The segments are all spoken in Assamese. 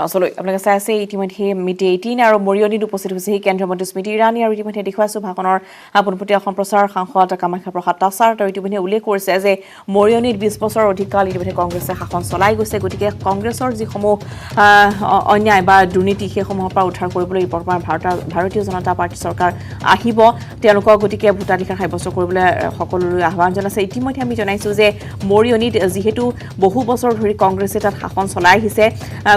মাছলৈ আপোনালোকে চাই আছে ইতিমধ্যে মিড 18 আৰু মৰিয়নীত উপস্থিত হৈছে কেন্দ্ৰীয় মন্ত্ৰী স্মৃতি ইৰাণী আৰু ইতিমধ্যে দেখুৱাইছো ভাষণৰ পোনপটীয়া সম্প্ৰচাৰ সাংসদ কামাখ্যা প্ৰসাদ তাছাৰ আৰু ইতিমধ্যে উল্লেখ কৰিছে যে মৰিয়নীত 20 বছৰ অধিক কাল ইতিমধ্যে কংগ্ৰেছে শাসন চলাই গৈছে গতিকে কংগ্ৰেছৰ যিসমূহ অন্যায় বা দুৰ্নীতি সেইসমূহৰ পৰা উদ্ধাৰ কৰিবলৈ বৰ্তমান ভাৰতীয় জনতা পাৰ্টি চৰকাৰ আহিব তেওঁলোকক গতিকে ভোটাধিকাৰ সাব্যস্ত কৰিবলৈ সকলোলৈ আহ্বান জনাইছে ইতিমধ্যে আমি জনাইছো যে মৰিয়নীত যিহেতু বহু বছৰ ধৰি কংগ্ৰেছে তাত শাসন চলাই আহিছে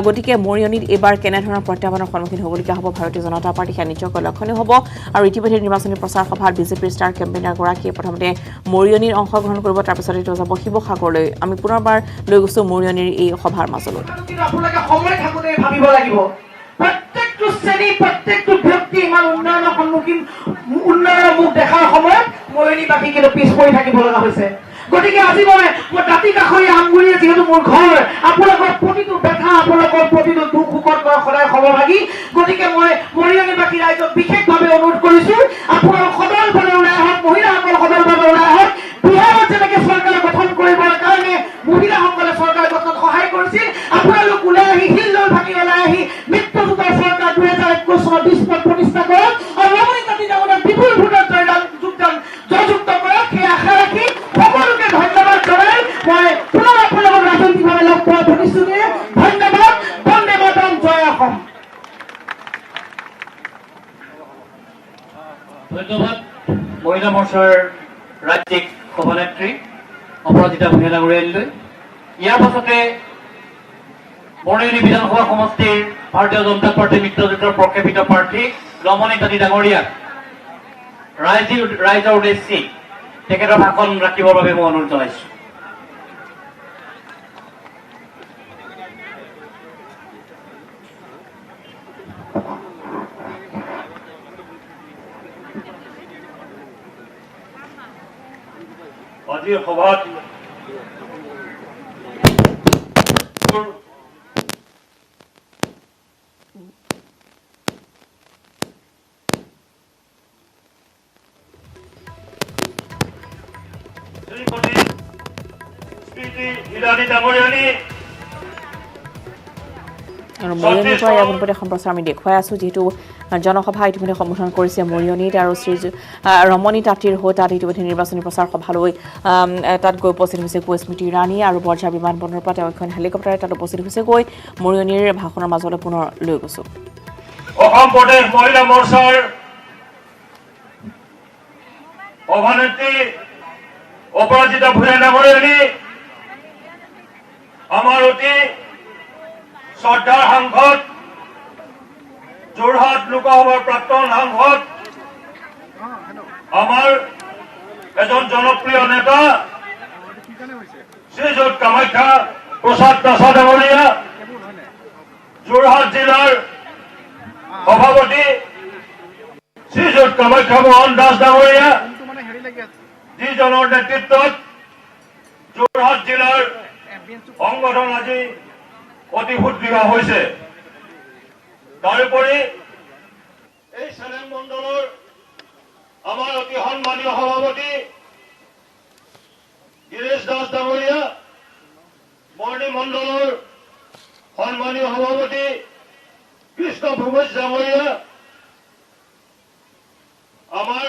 গতিকে মৰিয়নীত এবাৰ কেনেধৰণৰ প্ৰত্যাহ্বানৰ সন্মুখীন হ'বলগীয়া হ'ব ভাৰতীয় জনতা পাৰ্টি নিশ্চয়কৈ লক্ষণীয় হ'ব আৰু ইতিমধ্যে নিৰ্বাচনী প্ৰচাৰ সভাত বিজেপিৰ ষ্টাৰ কেম্পেইনাৰগৰাকীয়ে প্ৰথমতে মৰিয়নীৰ অংশগ্ৰহণ কৰিব তাৰপিছত এইটো যাব শিৱসাগৰলৈ আমি পুনৰবাৰ লৈ গৈছো মৰিয়নীৰ এই সভাৰ মাজলৈ আপোনালোকে সময় থাকোঁতে ভাবিব লাগিব প্ৰত্যেকটো শ্ৰেণী প্ৰত্যেকটো ব্যক্তি ইমান উন্নয়নৰ সন্মুখীন উন্নয়নৰ মুখ দেখাৰ সময়ত মৰিয়নীবাসী কিন্তু পিছ পৰি থাকিব লগা হৈছে গতিকে আজি মই দাঁতি কাষৰী আঙুলিয়ে যিহেতু মোৰ ঘৰ আপোনালোকৰ প্ৰতিটো ব্যথা আপোনালোকৰ প্ৰতিটো দুখ সুখত মই সদায় সহভাগী গতিকে মই মৰিয়নীবাসী ৰাইজক বিশেষভাৱে অনুৰোধ কৰিছো আপোনালোক সদলভাৱে ওলাই আহক মহিলাসকল সদলভাৱে ওলাই আহক বিহাৰত যেনেকৈ চৰকাৰ গঠন কৰিবৰ কাৰণে মহিলাসকলে চৰকাৰ গঠনত সহায় কৰিছিল আপোনালোক ওলাই আহি হিলদল ভাঙি ওলাই আহি মিত্ৰজোঁটৰ চৰকাৰ 2021 চনত দিছপুৰত প্ৰতিষ্ঠা কৰক আৰু ৰমণী তাঁতী ডাঙৰীয়াক বিপুল ভোটত জয়যুক্ত কৰক সেই আশা ৰাখি সকলোকে ধন্যবাদ জনাই মই পুনৰ আপোনালোকক ৰাজনৈতিকভাৱে লগ পোৱাৰ প্ৰতিশ্ৰুতিৰে ধন্যবাদ বন্দে মাতৰম জয় অসম ধন্যবাদ মহিলা মৰ্চাৰ ৰাজ্যিক সভানেত্ৰী অপৰাজিতা ভূঞা ডাঙৰীয়ালৈ ইয়াৰ পাছতে মৰিয়নী বিধানসভা সমষ্টিৰ ভাৰতীয় জনতা পাৰ্টী মিত্ৰজোঁটৰ প্ৰক্ষেপিত প্ৰাৰ্থী ৰমণী তাঁতী ডাঙৰীয়াক ৰাইজৰ উদ্দেশ্যি তেখেতৰ ভাষণ ৰাখিবৰ বাবে মই অনুৰোধ জনাইছো আজিৰ সভাত শ্ৰীমতী স্মৃতি ইৰাণী ডাঙৰীয়ানী আৰু মৰিয়নীৰ পৰা ইয়াৰ পোনপটীয়া সম্প্ৰচাৰ আমি দেখুৱাই আছো যিহেতু জনসভা ইতিমধ্যে সম্বোধন কৰিছে মৰিয়নীত আৰু শ্ৰী ৰমণী তাঁতীৰ হৈ তাত ইতিমধ্যে নিৰ্বাচনী প্ৰচাৰ সভালৈ তাত গৈ উপস্থিত হৈছে স্মৃতি ইৰাণী আৰু বৰঝাৰ বিমানবন্দৰৰ পৰা তেওঁ এখন হেলিকপ্টাৰে তাত উপস্থিত হৈছে গৈ মৰিয়নীৰ ভাষণৰ মাজলৈ পুনৰ লৈ গৈছো অসম প্ৰদেশ মহিলা মৰ্চাৰ সভানেত্ৰী অপৰাজিতা ভূঞা ডাঙৰীয়ানী আমাৰ অতি শ্ৰদ্ধাৰ সাংসদ যোৰহাট লোকসভাৰ প্ৰাক্তন সাংসদ আমাৰ এজন জনপ্ৰিয় নেতা শ্ৰীযুত কামাখ্যা প্ৰসাদ তাছা ডাঙৰীয়া যোৰহাট জিলাৰ সভাপতি শ্ৰীযুত কামাখ্যা মোহন দাস ডাঙৰীয়া যিজনৰ নেতৃত্বত যোৰহাট জিলাৰ সংগঠন আজি অতি সুদৃঢ় হৈছে তাৰোপৰি এই চেলেং মণ্ডলৰ আমাৰ অতি সন্মানীয় সভাপতি গিৰীশ দাস ডাঙৰীয়া মৰ্ণী মণ্ডলৰ সন্মানীয় সভাপতি কৃষ্ণ ভূমিজ ডাঙৰীয়া আমাৰ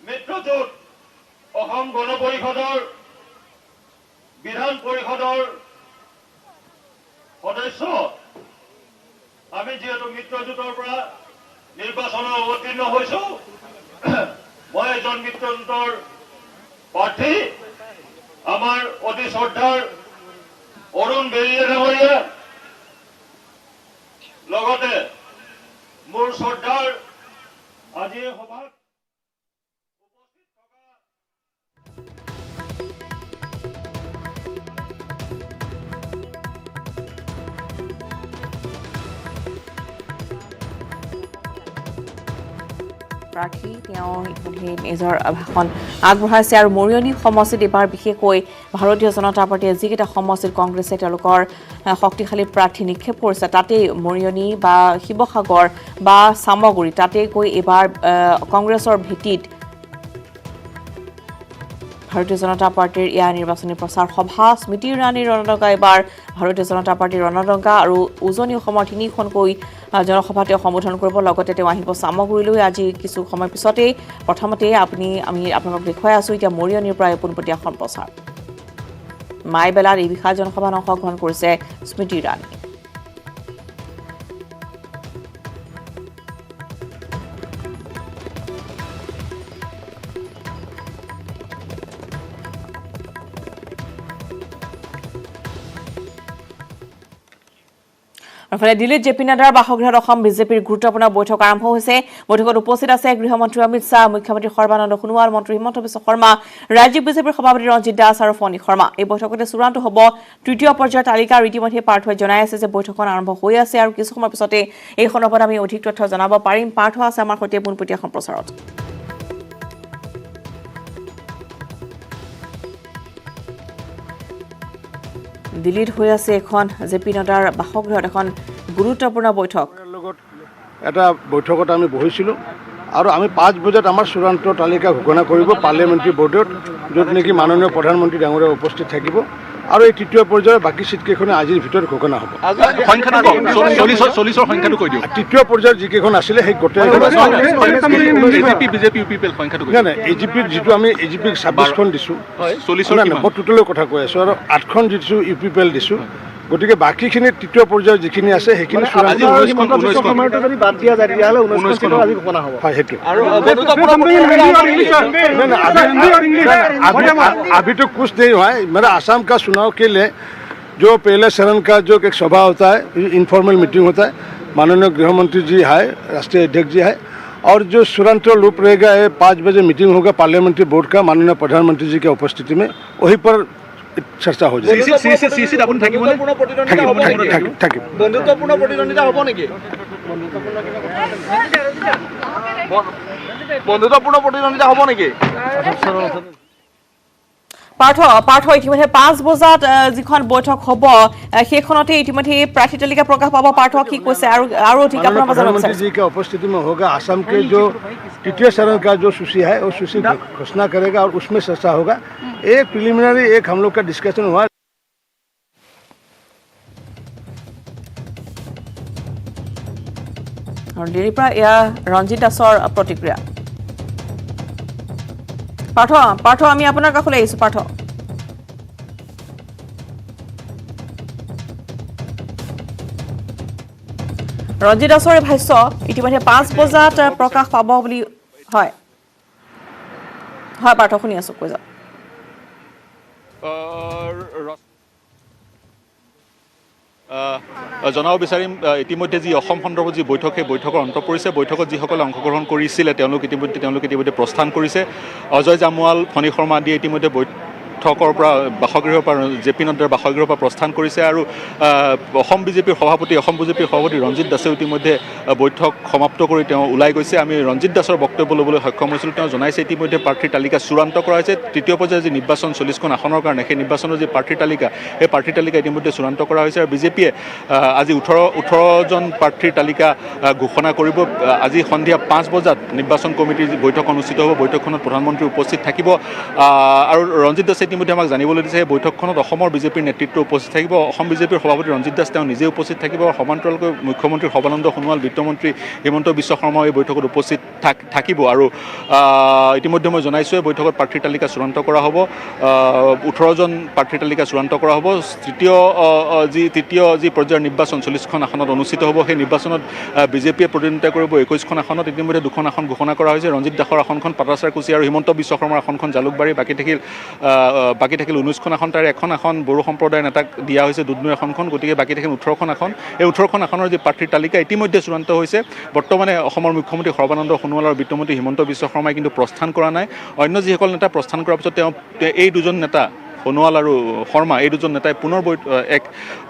মিত্ৰজোঁট অসম গণ পৰিষদৰ বিধান পৰিষদৰ সদস্য আমি যিহেতু মিত্ৰজোঁটৰ পৰা নিৰ্বাচনত অৱতীৰ্ণ হৈছো মই এজন মিত্ৰজোঁটৰ প্ৰাৰ্থী আমাৰ অতি শ্ৰদ্ধাৰ অৰুণ বেৰিয়া ডাঙৰীয়া লগতে মোৰ শ্ৰদ্ধাৰ আজি সভাত প্ৰাৰ্থী তেওঁ ইতিমধ্যে নিজৰ ভাষণ আগবঢ়াইছে আৰু মৰিয়নী সমষ্টিত এবাৰ বিশেষকৈ ভাৰতীয় জনতা পাৰ্টীয়ে যিকেইটা সমষ্টিত কংগ্ৰেছে তেওঁলোকৰ শক্তিশালী প্ৰাৰ্থী নিক্ষেপ কৰিছে তাতেই মৰিয়নী বা শিৱসাগৰ বা চামগুৰি তাতে গৈ এবাৰ কংগ্ৰেছৰ ভেটিত ভাৰতীয় জনতা পাৰ্টীৰ ইয়াৰ নিৰ্বাচনী প্ৰচাৰ সভা স্মৃতি ইৰাণীৰ ৰণডংকা এবাৰ ভাৰতীয় জনতা পাৰ্টীৰ ৰণডংকা আৰু উজনি অসমৰ 3খনকৈ জনসভা তেওঁ সম্বোধন কৰিব লগতে তেওঁ আহিব সামগুৰিলৈ আজি কিছু সময় পিছতেই প্ৰথমতে আমি আপোনালোকক দেখুৱাই আছো এতিয়া মৰিয়নিৰ পৰা পোনপটীয়া সম্প্ৰচাৰ মাইবেলাৰ এই বিশাল জনসভাত অংশগ্ৰহণ কৰিছে স্মৃতি ইৰাণী আনফালে দিল্লীত জেপি নাড্ডাৰ বাসগৃহত অসম বিজেপিৰ গুৰুত্বপূৰ্ণ বৈঠক আৰম্ভ হৈছে বৈঠকত উপস্থিত আছে গৃহমন্ত্ৰী অমিত শ্বাহ মুখ্যমন্ত্ৰী সৰ্বানন্দ সোণোৱাল মন্ত্ৰী হিমন্ত বিশ্ব শৰ্মা ৰাজ্যিক বিজেপিৰ সভাপতি ৰঞ্জিত দাস আৰু ফণী শৰ্মা এই বৈঠকতে চূড়ান্ত হ'ব তৃতীয় পৰ্যায়ৰ তালিকা আৰু ইতিমধ্যে পাৰ্থই জনাই আছে যে বৈঠকখন আৰম্ভ হৈ আছে আৰু কিছু সময় পিছতে এই সন্দৰ্ভত আমি অধিক তথ্য জনাব পাৰিম পাৰ্থ আছে আমাৰ সৈতে পোনপটীয়া সম্প্ৰচাৰত দিল্লীত হৈ আছে এখন জেপি নাড্ডাৰ বাসগৃহত এখন গুৰুত্বপূৰ্ণ বৈঠক এটা বৈঠকত আমি বহিছিলোঁ আৰু আমি 5 বজাত আমাৰ চূড়ান্ত তালিকা ঘোষণা কৰিব পাৰ্লিয়ামেণ্টাৰী বৰ্ডত য'ত নেকি মাননীয় প্ৰধানমন্ত্ৰী ডাঙৰীয়া উপস্থিত থাকিব আৰু এই তৃতীয় পৰ্যায়ৰ বাকী সিটকেইখনে আজিৰ ভিতৰত ঘোষণা হ'ব তৃতীয় পৰ্যায়ৰ যিকেইখন আছিলে সেই গোটেইখন এজিপিৰ যিটো আমি এজিপিক 26খন দিছোঁ টোটেলৰ কথা কৈ আছোঁ আৰু 8খন দিছোঁ ইউ পি পি এল দিছোঁ গতিকে বাকীখিনি তৃতীয় পৰ্যায়ৰ যিখিনি আছে সেইখিনি अभी तो कुछ नहीं हुआ है मेरा आसाम का चुनाव के लिए जो पहले चरण का जो एक सभा होता है इनफॉर्मल मीटिंग होता है माननीय गृह मंत्री जी है राष्ट्रीय अध्यक्ष जी है और जो चूड़ांत रूप रहेगा 5 बजे मीटिंग होगा पार्लियामेंट्री बोर्ड का माननीय प्रधानमंत्री जी की उपस्थिति में वहीं पर चर्चा हो जाएगी বন্ধুত্বপূৰ্ণ প্ৰতিদ্বন্দ্বিতা হ'ব নেকি পাৰ্থ ইতিমধ্যে 5 বজাত যিখন বৈঠক হ'ব সেইখনতে ইতিমধ্যে প্ৰাৰ্থী তালিকা প্ৰকাশ পাব পাৰ্থ কি কৈছে আৰু অধিক আপোনাৰ प्रधानमंत्री जी की उपस्थिति में होगा असम के जो तृतीय चरण का जो सूची है वो सूची घोषणा करेगा और उसमें चर्चा होगा एक प्रिलिमिनरी एक हम लोग का डिस्कशन हुआ আৰু দিল্লীৰ পৰা এয়া ৰঞ্জিত দাসৰ প্ৰতিক্ৰিয়া পাৰ্থ আমি আপোনাৰ কাষলৈ আহিছোঁ পাৰ্থ ৰঞ্জিত দাসৰ ভাষ্য ইতিমধ্যে 5 বজাত প্ৰকাশ পাব বুলি হয় পাৰ্থ শুনি আছোঁ কৈ যাওক জনাব বিচাৰিম ইতিমধ্যে যি অসম সন্দৰ্ভত যি বৈঠক সেই বৈঠকৰ অন্ত পৰিছে বৈঠকত যিসকলে অংশগ্ৰহণ কৰিছিলে তেওঁলোকে ইতিমধ্যে প্ৰস্থান কৰিছে অজয় জামুৱাল ফণী শৰ্মা আদিয়ে ইতিমধ্যে বৈঠকৰ পৰা বাসগৃহৰ পৰা জেপি নাড্ডাৰ বাসগৃহৰ পৰা প্ৰস্থান কৰিছে আৰু অসম বিজেপিৰ সভাপতি ৰঞ্জিত দাসেও ইতিমধ্যে বৈঠক সমাপ্ত কৰি তেওঁ ওলাই গৈছে আমি ৰঞ্জিত দাসৰ বক্তব্য ল'বলৈ সক্ষম হৈছিলোঁ তেওঁ জনাইছে ইতিমধ্যে প্ৰাৰ্থীৰ তালিকা চূড়ান্ত কৰা হৈছে তৃতীয় পৰ্যায়ৰ যি নিৰ্বাচন 40খন আসনৰ কাৰণে সেই নিৰ্বাচনৰ যি প্ৰাৰ্থীৰ তালিকা সেই প্ৰাৰ্থীৰ তালিকা ইতিমধ্যে চূড়ান্ত কৰা হৈছে আৰু বিজেপিয়ে আজি 18জন প্ৰাৰ্থীৰ তালিকা ঘোষণা কৰিব আজি সন্ধিয়া 5 বজাত নিৰ্বাচন কমিটিৰ বৈঠক অনুষ্ঠিত হ'ব বৈঠকখনত প্ৰধানমন্ত্ৰী উপস্থিত থাকিব আৰু ৰঞ্জিত দাসে ইতিমধ্যে আমাক জানিবলৈ দিছে এই বৈঠকখনত অসমৰ বিজেপিৰ নেতৃত্ব উপস্থিত থাকিব অসম বিজেপিৰ সভাপতি ৰঞ্জিত দাস তেওঁ নিজে উপস্থিত থাকিব সমান্তৰালকৈ মুখ্যমন্ত্ৰী সৰ্বানন্দ সোণোৱাল বিত্তমন্ত্ৰী হিমন্ত বিশ্ব শৰ্মাও এই বৈঠকত উপস্থিত থাকিব আৰু ইতিমধ্যে মই জনাইছোঁ এই বৈঠকত প্ৰাৰ্থীৰ তালিকা চূড়ান্ত কৰা হ'ব 18জন প্ৰাৰ্থীৰ তালিকা চূড়ান্ত কৰা হ'ব তৃতীয় যি পৰ্যায়ৰ নিৰ্বাচন 40খন আসনত অনুষ্ঠিত হ'ব সেই নিৰ্বাচনত বিজেপিয়ে প্ৰতিদ্বন্দ্বিতা কৰিব 21খন আসনত ইতিমধ্যে 2খন আসন ঘোষণা কৰা হৈছে ৰঞ্জিত দাসৰ আসনখন পাটাচাৰকুচি আৰু হিমন্ত বিশ্ব শৰ্মাৰ আসনখন জালুকবাৰী বাকী থাকিল 19খন আসন তাৰে এখন আসন বড়ো সম্প্ৰদায়ৰ নেতাক দিয়া হৈছে দুধনৈ আসনখন গতিকে বাকী থাকিল 18খন আসন এই 18খন আসনৰ যি প্ৰাৰ্থীৰ তালিকা ইতিমধ্যে চূড়ান্ত হৈছে বৰ্তমানে অসমৰ মুখ্যমন্ত্ৰী সৰ্বানন্দ সোণোৱাল আৰু বিত্তমন্ত্ৰী হিমন্ত বিশ্ব শৰ্মাই কিন্তু প্ৰস্থান কৰা নাই অন্য যিসকল নেতা প্ৰস্থান কৰাৰ পিছত তেওঁ এই দুজন নেতা সোণোৱাল আৰু শৰ্মা এই দুজন নেতাই পুনৰ এক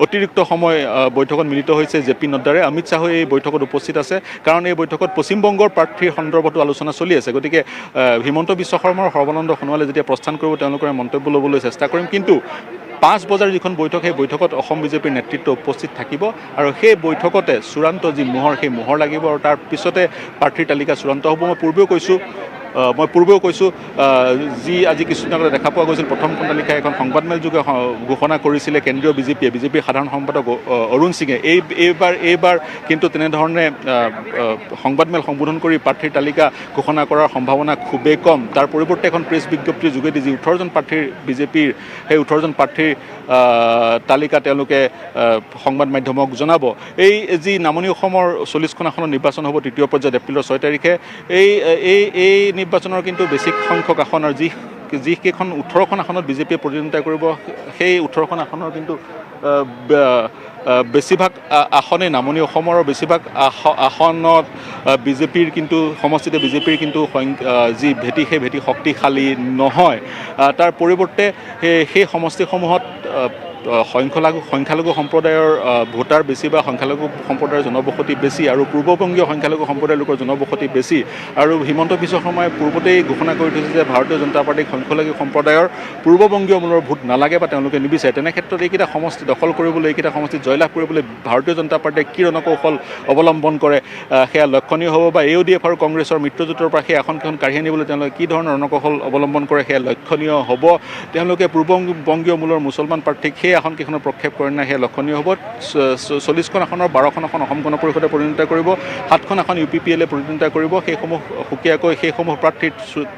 অতিৰিক্ত সময় বৈঠকত মিলিত হৈছে জেপি নাড্ডাৰে অমিত শ্বাহো এই বৈঠকত উপস্থিত আছে কাৰণ এই বৈঠকত পশ্চিমবংগৰ প্ৰাৰ্থীৰ সন্দৰ্ভতো আলোচনা চলি আছে গতিকে হিমন্ত বিশ্ব শৰ্মা আৰু সৰ্বানন্দ সোণোৱালে যেতিয়া প্ৰস্থান কৰিব তেওঁলোকৰ মন্তব্য ল'বলৈ চেষ্টা কৰিম কিন্তু 5 বজাৰ যিখন বৈঠক সেই বৈঠকত অসম বিজেপিৰ নেতৃত্ব উপস্থিত থাকিব আৰু সেই বৈঠকতে চূড়ান্ত যি মোহৰ সেই মোহৰ লাগিব আৰু তাৰ পিছতে প্ৰাৰ্থীৰ তালিকা চূড়ান্ত হ'ব মই পূৰ্বেও কৈছোঁ মই পূৰ্বেও কৈছোঁ যি আজি কিছুদিন আগতে দেখা পোৱা গৈছিল প্ৰথমখন তালিকা এখন সংবাদমেলযোগে ঘোষণা কৰিছিলে কেন্দ্ৰীয় বিজেপিৰ সাধাৰণ সম্পাদক অৰুণ সিঙে এইবাৰ কিন্তু তেনেধৰণে সংবাদমেল সম্বোধন কৰি প্ৰাৰ্থীৰ তালিকা ঘোষণা কৰাৰ সম্ভাৱনা খুবেই কম তাৰ পৰিৱৰ্তে এখন প্ৰেছ বিজ্ঞপ্তিৰ যোগেদি যি 18জন প্ৰাৰ্থীৰ বিজেপিৰ সেই 18জন প্ৰাৰ্থীৰ তালিকা তেওঁলোকে সংবাদ মাধ্যমক জনাব এই যি নামনি অসমৰ 40খন আসনৰ নিৰ্বাচন হ'ব তৃতীয় পৰ্যায়ত এপ্ৰিলৰ 6 তাৰিখে এই নিৰ্বাচনৰ কিন্তু বেছি সংখ্যক আসন আৰু যিকেইখন 18খন আসনত বিজেপিয়ে প্ৰতিদ্বন্দ্বিতা কৰিব সেই 18খন আসনৰ কিন্তু বেছিভাগ আসনে নামনি অসমৰ বেছিভাগ আসনত বিজেপিৰ কিন্তু সমষ্টিতে বিজেপিৰ কিন্তু যি ভেটি সেই ভেটি শক্তিশালী নহয় তাৰ পৰিৱৰ্তে সেই সমষ্টিসমূহত সংখ্যালঘু সম্প্ৰদায়ৰ ভোটাৰ বেছি বা সংখ্যালঘু সম্প্ৰদায়ৰ জনবসতি বেছি আৰু পূৰ্ববংগীয় সংখ্যালঘু সম্প্ৰদায়ৰ লোকৰ জনবসতি বেছি আৰু হিমন্ত বিশ্ব শৰ্মাই পূৰ্বতেই ঘোষণা কৰি থৈছে যে ভাৰতীয় জনতা পাৰ্টীক সংখ্যালঘু সম্প্ৰদায়ৰ পূৰ্ববংগীয় মূলৰ ভোট নালাগে বা তেওঁলোকে নিবিচাৰে তেনে ক্ষেত্ৰত এইকেইটা সমষ্টি দখল কৰিবলৈ এইকেইটা সমষ্টিত জয়লাভ কৰিবলৈ ভাৰতীয় জনতা পাৰ্টীয়ে কি ৰণকৌশল অৱলম্বন কৰে সেয়া লক্ষণীয় হ'ব বা AUDF আৰু কংগ্ৰেছৰ মিত্ৰজোঁটৰ পৰা সেই আসনকেইখন কাঢ়ি আনিবলৈ তেওঁলোকে কি ধৰণৰ ৰণকৌশল অৱলম্বন কৰে সেয়া লক্ষণীয় হ'ব তেওঁলোকে পূৰ্ববংগীয় মূলৰ মুছলমান প্ৰাৰ্থীক সেই আসনকেইখনৰ প্ৰক্ষেপ কৰে নাই সেয়া লক্ষণীয় হ'ব 40খন আসনৰ 12খন আসন অসম গণ পৰিষদে প্ৰতিনিধিত্ব কৰিব 7খন আসন UPPL প্ৰতিনিধিত্ব কৰিব সেইসমূহ সুকীয়াকৈ সেইসমূহ প্ৰাৰ্থীৰ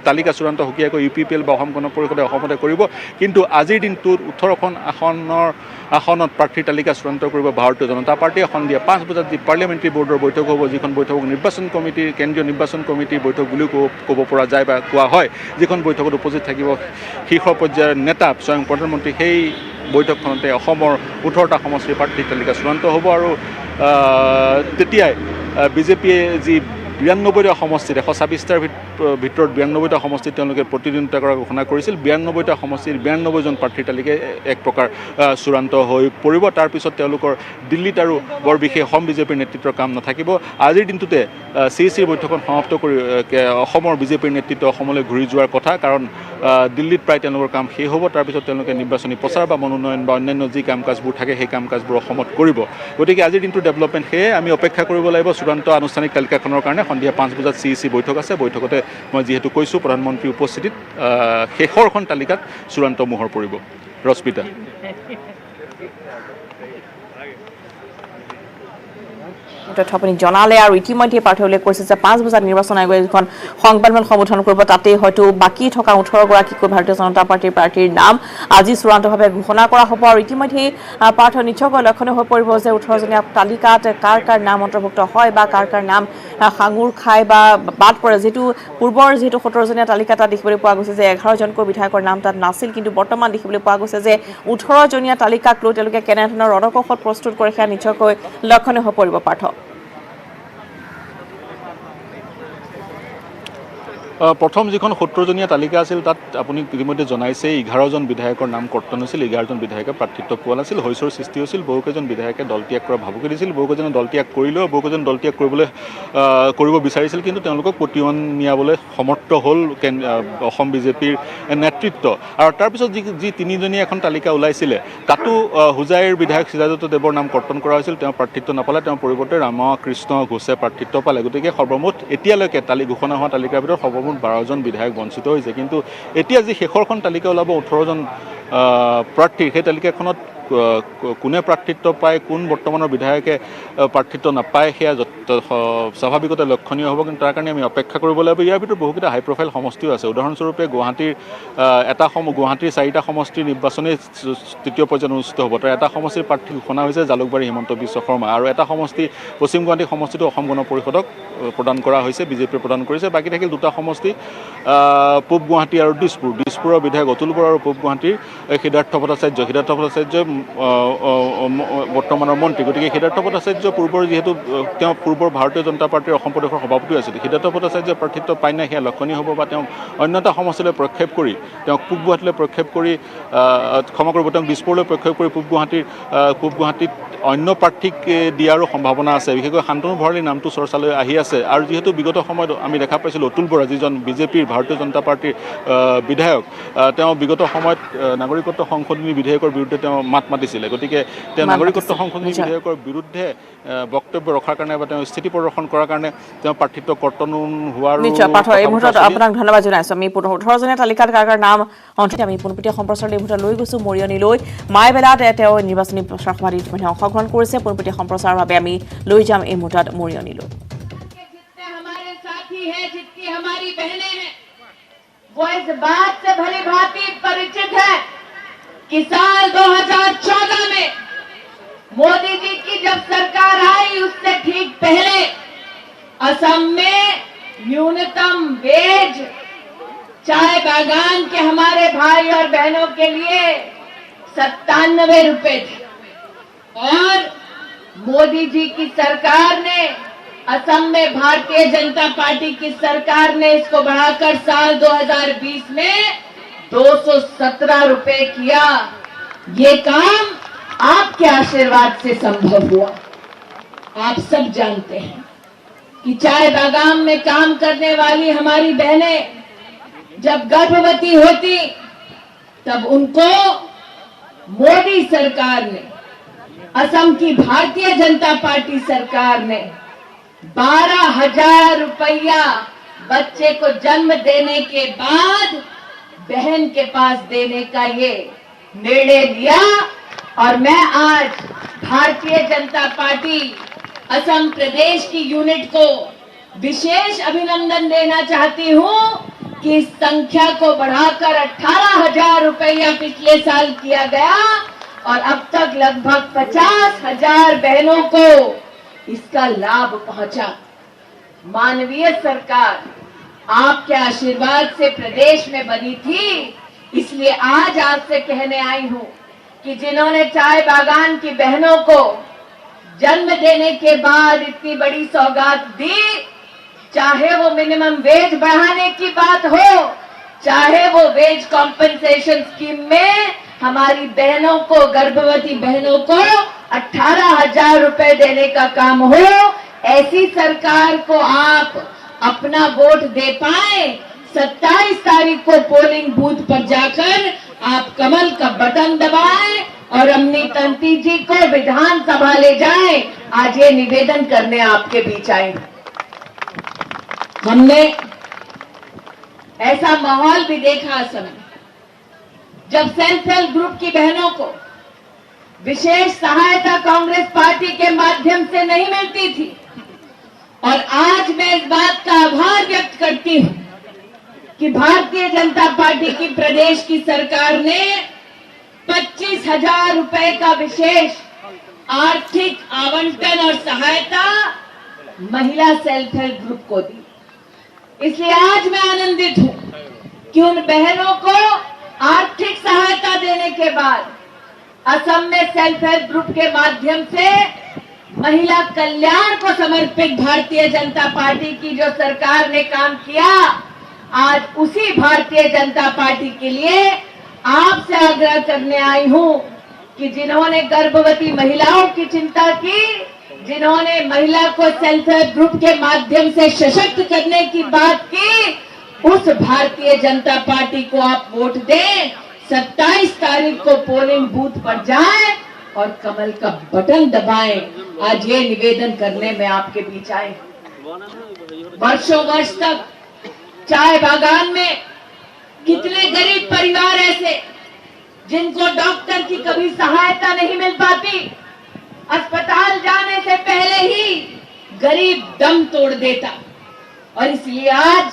তালিকা চূড়ান্ত সুকীয়াকৈ UPPL বা অসম গণ পৰিষদে অসমতে কৰিব কিন্তু আজিৰ দিনটোত 18খন আসনত প্ৰাৰ্থীৰ তালিকা চূড়ান্ত কৰিব ভাৰতীয় জনতা পাৰ্টীয়ে সন্ধিয়া 5 বজাত যি পাৰ্লিয়ামেণ্টাৰী বৰ্ডৰ বৈঠক হ'ব যিখন বৈঠক নিৰ্বাচন কমিটিৰ কেন্দ্ৰীয় নিৰ্বাচন কমিটিৰ বৈঠক বুলিও ক'ব পৰা যায় বা কোৱা হয় যিখন বৈঠকত উপস্থিত থাকিব শীৰ্ষ পৰ্যায়ৰ নেতা স্বয়ং প্ৰধানমন্ত্ৰী সেই বৈঠকখনতে অসমৰ 18টা সমষ্টিৰ প্ৰাৰ্থীৰ তালিকা চূড়ান্ত হ'ব আৰু তেতিয়াই বিজেপিয়ে যি 92টা সমষ্টিত 126টাৰ ভিতৰত 92টা সমষ্টিত তেওঁলোকে প্ৰতিদ্বন্দ্বিতা কৰাৰ ঘোষণা কৰিছিল 92টা সমষ্টিৰ 92জন প্ৰাৰ্থীৰ তালিকা এক প্ৰকাৰ চূড়ান্ত হৈ পৰিব তাৰপিছত তেওঁলোকৰ দিল্লীত আৰু বৰ বিশেষ অসম বিজেপিৰ নেতৃত্বৰ কাম নাথাকিব আজিৰ দিনটোতে CECৰ বৈঠকখন সমাপ্ত কৰি অসমৰ বিজেপিৰ নেতৃত্ব অসমলৈ ঘূৰি যোৱাৰ কথা কাৰণ দিল্লীত প্ৰায় তেওঁলোকৰ কাম শেষ হ'ব তাৰপিছত তেওঁলোকে নিৰ্বাচনী প্ৰচাৰ বা মনোনয়ন বা অন্যান্য যি কাম কাজবোৰ থাকে সেই কাম কাজবোৰ অসমত কৰিব গতিকে আজিৰ দিনটোৰ ডেভেলপমেণ্ট সেয়ে আমি অপেক্ষা কৰিব লাগিব চূড়ান্ত আনুষ্ঠানিক তালিকাখনৰ কাৰণে সন্ধিয়া 5 বজাত CEC বৈঠক আছে বৈঠকতে মই যিহেতু কৈছোঁ প্ৰধানমন্ত্ৰীৰ উপস্থিতিত শেষৰখন তালিকাত চূড়ান্ত মোহৰ পৰিব ৰশ্মিতা তথ্য আপুনি জনালে আৰু ইতিমধ্যে প্ৰাৰ্থী উল্লেখ কৰিছে যে 5 বজাত নিৰ্বাচন আয়োগে এখন সংবাদমেল সম্বোধন কৰিব তাতে হয়তো বাকী থকা 18গৰাকীকৈ ভাৰতীয় জনতা পাৰ্টীৰ প্ৰাৰ্থীৰ নাম আজি চূড়ান্তভাৱে ঘোষণা কৰা হ'ব আৰু ইতিমধ্যে প্ৰাৰ্থী নিশ্চয়কৈ লক্ষণীয় হৈ পৰিব যে 18জনীয়া তালিকাত কাৰ নাম অন্তৰ্ভুক্ত হয় বা কাৰ নাম সাঙুৰ খায় বা বাদ পৰে যিটো পূৰ্বৰ যিহেতু 17জনীয়া তালিকা তাত দেখিবলৈ পোৱা গৈছে যে 11জনকৈ বিধায়কৰ নাম তাত নাছিল কিন্তু বৰ্তমান দেখিবলৈ পোৱা গৈছে যে 18জনীয়া তালিকাক লৈ তেওঁলোকে কেনেধৰণৰ ৰণকৌশল প্ৰস্তুত কৰে সেয়া নিশ্চয়কৈ লক্ষণীয় হৈ পৰিব পাৰ্থ প্ৰথম যিখন 17জনীয়া তালিকা আছিল তাত আপুনি ইতিমধ্যে জনাইছে 11জন বিধায়কৰ নাম কৰ্তন হৈছিল 11জন বিধায়কে প্ৰাৰ্থিত্ব পোৱা নাছিল হৈছৰ সৃষ্টি হৈছিল বহুকেইজন বিধায়কে দল ত্যাগ কৰা ভাবুকি দিছিল বহুকেইজনে দল ত্যাগ কৰিলেও বহুকেইজন দল ত্যাগ কৰিব বিচাৰিছিল কিন্তু তেওঁলোকক প্ৰতিমান নিয়াবলৈ সমৰ্থ হ'ল অসম বিজেপিৰ নেতৃত্ব আৰু তাৰপিছত যি 3জনীয়া এখন তালিকা ওলাইছিলে তাতো হুজাইৰ বিধায়ক সিৰাজত দেৱৰ নাম কৰ্তন কৰা হৈছিল তেওঁ প্ৰাৰ্থিত্ব নাপালে তেওঁৰ পৰিৱৰ্তে ৰামকৃষ্ণ ঘোষে প্ৰাৰ্থিত্ব পালে গতিকে সৰ্বমুঠ এতিয়ালৈকে ঘোষণা হোৱা তালিকাৰ ভিতৰত সৰ্বমুঠ 12জন বিধায়ক বঞ্চিত হৈছে কিন্তু এতিয়া যি শেষৰখন তালিকা ওলাব 18জন প্ৰাৰ্থীৰ সেই তালিকাখনত কোনে প্ৰাৰ্থিত্ব পায় কোন বৰ্তমানৰ বিধায়কে প্ৰাৰ্থিত্ব নাপায় সেয়া স্বাভাৱিকতে লক্ষণীয় হ'ব কিন্তু তাৰ কাৰণে আমি অপেক্ষা কৰিব লাগিব ইয়াৰ ভিতৰত বহুকেইটা হাই প্ৰফাইল সমষ্টিও আছে উদাহৰণস্বৰূপে গুৱাহাটীৰ 4টা সমষ্টিৰ নিৰ্বাচনী তৃতীয় পৰ্যায়ত অনুষ্ঠিত হ'ব তাৰ এটা সমষ্টিৰ প্ৰাৰ্থী ঘোষণা হৈছে জালুকবাৰী হিমন্ত বিশ্ব শৰ্মা আৰু এটা সমষ্টি পশ্চিম গুৱাহাটী সমষ্টিটো অসম গণ পৰিষদক প্ৰদান কৰা হৈছে বিজেপিয়ে প্ৰদান কৰিছে বাকী থাকিল 2টা সমষ্টি পূব গুৱাহাটী আৰু দিছপুৰৰ বিধায়ক অতুল বৰা আৰু পূব গুৱাহাটীৰ সিদ্ধাৰ্থ ভট্টাচাৰ্য বৰ্তমানৰ মন্ত্ৰী গতিকে সিদ্ধাৰ্থ ভট্টাচাৰ্য পূৰ্বৰ যিহেতু তেওঁ পূৰ্বৰ ভাৰতীয় জনতা পাৰ্টীৰ অসম প্ৰদেশৰ সভাপতি আছিল সিদ্ধাৰ্থ ভট্টাচাৰ্যৰ প্ৰাৰ্থিত্ব পায় নাই সেয়া লক্ষণীয় হ'ব বা তেওঁ অন্য এটা সমষ্টিলৈ প্ৰক্ষেপ কৰি তেওঁক পূব গুৱাহাটীলৈ প্ৰক্ষেপ কৰি ক্ষমা কৰিব তেওঁক দিছপুৰলৈ প্ৰক্ষেপ কৰি পূব গুৱাহাটীত অন্য প্ৰাৰ্থীক দিয়াৰো সম্ভাৱনা আছে বিশেষকৈ শান্তনু ভৰালীৰ নামটো চৰ্চালৈ আহি আছে আৰু যিহেতু বিগত সময়ত আমি দেখা পাইছিলোঁ অতুল বৰা যিজন বিজেপিৰ ভাৰতীয় জনতা পাৰ্টীৰ বিধায়ক তেওঁ বিগত সময়ত নাগৰিকত্ব সংশোধনী বিধেয়কৰ বিৰুদ্ধে তেওঁ মাত মাত মাতিছিলে গতিকে তেওঁ নাগৰিকত্ব সংশোধনী বিধেয়কৰ বিৰুদ্ধে বক্তব্য ৰখাৰ কাৰণে বা তেওঁ স্থিতি প্ৰদৰ্শন কৰাৰ কাৰণে তেওঁ প্ৰাৰ্থিত্ব কৰ্তন হোৱাৰ নিশ্চয় পাঠ এই মুহূৰ্তত আপোনাক ধন্যবাদ জনাইছো আমি 18জনীয়া তালিকাত কাৰ নাম অন্তত আমি পোনপটীয়া সম্প্ৰচাৰ এই মুহূৰ্তত লৈ গৈছো মৰিয়নীলৈ মাইবেলাত তেওঁ নিৰ্বাচনী প্ৰচাৰ সভাত ইতিমধ্যে অংশগ্ৰহণ কৰিছে পোনপটীয়া সম্প্ৰচাৰৰ বাবে আমি লৈ যাম এই মুহূৰ্তত মৰিয়নীলৈ जितनी हमारी बहनें हैं वो इस बात से भली भांति परिचित है कि साल 2014 में मोदी जी की जब सरकार आई उससे ठीक पहले असम में न्यूनतम वेज चाय बागान के हमारे भाई और बहनों के लिए 97 रुपए थे और मोदी जी की सरकार ने असम में भारतीय जनता पार्टी की सरकार ने इसको बढ़ाकर साल 2020 में 217 रुपए किया। ये काम आपके आशीर्वाद से संभव हुआ। आप सब जानते हैं कि चाय बागान में काम करने वाली हमारी बहनें जब गर्भवती होती तब उनको मोदी सरकार ने, असम की भारतीय जनता पार्टी सरकार ने 12,000 रुपया बच्चे को जन्म देने के बाद बहन के पास देने का ये निर्णय लिया और मैं आज भारतीय जनता पार्टी असम प्रदेश की यूनिट को विशेष अभिनंदन देना चाहती हूं कि इस संख्या को बढ़ाकर 18,000 रुपया पिछले साल किया गया और अब तक लगभग 50,000 बहनों को इसका लाभ पहुंचा। मानवीय सरकार आपके आशीर्वाद से प्रदेश में बनी थी, इसलिए आज आपसे कहने आई हूं कि जिन्होंने चाय बागान की बहनों को जन्म देने के बाद इतनी बड़ी सौगात दी, चाहे वो मिनिमम वेज बढ़ाने की बात हो, चाहे वो वेज कॉम्पेंसेशन स्कीम में हमारी बहनों को, गर्भवती बहनों को 18,000 रुपए देने का काम हो, ऐसी सरकार को आप अपना वोट दे पाए। 27 तारीख को पोलिंग बूथ पर जाकर आप कमल का बटन दबाएं और अमनी तंती जी को विधानसभा ले जाएं। आज ये निवेदन करने आपके बीच आए। हमने ऐसा माहौल भी देखा असम में जब सेल्फ हेल्प ग्रुप की बहनों को विशेष सहायता कांग्रेस पार्टी के माध्यम से नहीं मिलती थी और आज मैं इस बात का आभार व्यक्त करती हूं कि भारतीय जनता पार्टी की प्रदेश की सरकार ने 25,000 रुपए का विशेष आर्थिक आवंटन और सहायता महिला सेल्फ हेल्प ग्रुप को दी। इसलिए आज मैं आनंदित हूं कि उन बहनों को आर्थिक सहायता देने के बाद असम में सेल्फ हेल्प ग्रुप के माध्यम से महिला कल्याण को समर्पित भारतीय जनता पार्टी की जो सरकार ने काम किया, आज उसी भारतीय जनता पार्टी के लिए आपसे आग्रह करने आई हूं कि जिन्होंने गर्भवती महिलाओं की चिंता की, जिन्होंने महिला को सेल्फ हेल्प ग्रुप के माध्यम से सशक्त करने की बात की, उस भारतीय जनता पार्टी को आप वोट दें। 27 तारीख को पोलिंग बूथ पर जाएं और कमल का बटन दबाएं। आज ये निवेदन करने में आपके बीच आए। वर्षों वर्ष तक चाय बागान में कितने गरीब परिवार ऐसे जिनको डॉक्टर की कभी सहायता नहीं मिल पाती, अस्पताल जाने से पहले ही गरीब दम तोड़ देता। और इसलिए आज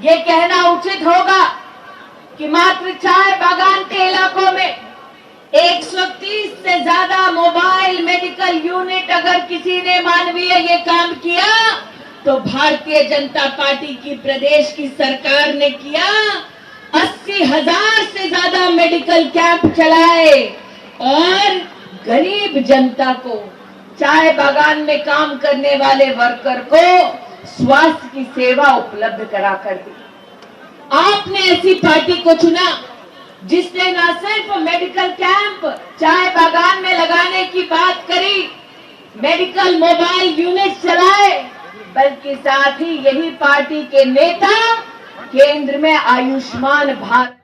ये कहना उचित होगा कि मात्र चाय बागान के इलाकों में 130 से ज्यादा मोबाइल मेडिकल यूनिट अगर किसी ने मानवीय ये काम किया तो भारतीय जनता पार्टी की प्रदेश की सरकार ने किया। 80,000 से ज्यादा मेडिकल कैंप चलाए और गरीब जनता को, चाय बागान में काम करने वाले वर्कर को स्वास्थ्य की सेवा उपलब्ध करा कर दी। आपने ऐसी पार्टी को चुना जिसने न सिर्फ मेडिकल कैंप चाय बागान में लगाने की बात करी, मेडिकल मोबाइल यूनिट चलाए, बल्कि साथ ही यही पार्टी के नेता केंद्र में आयुष्मान भारत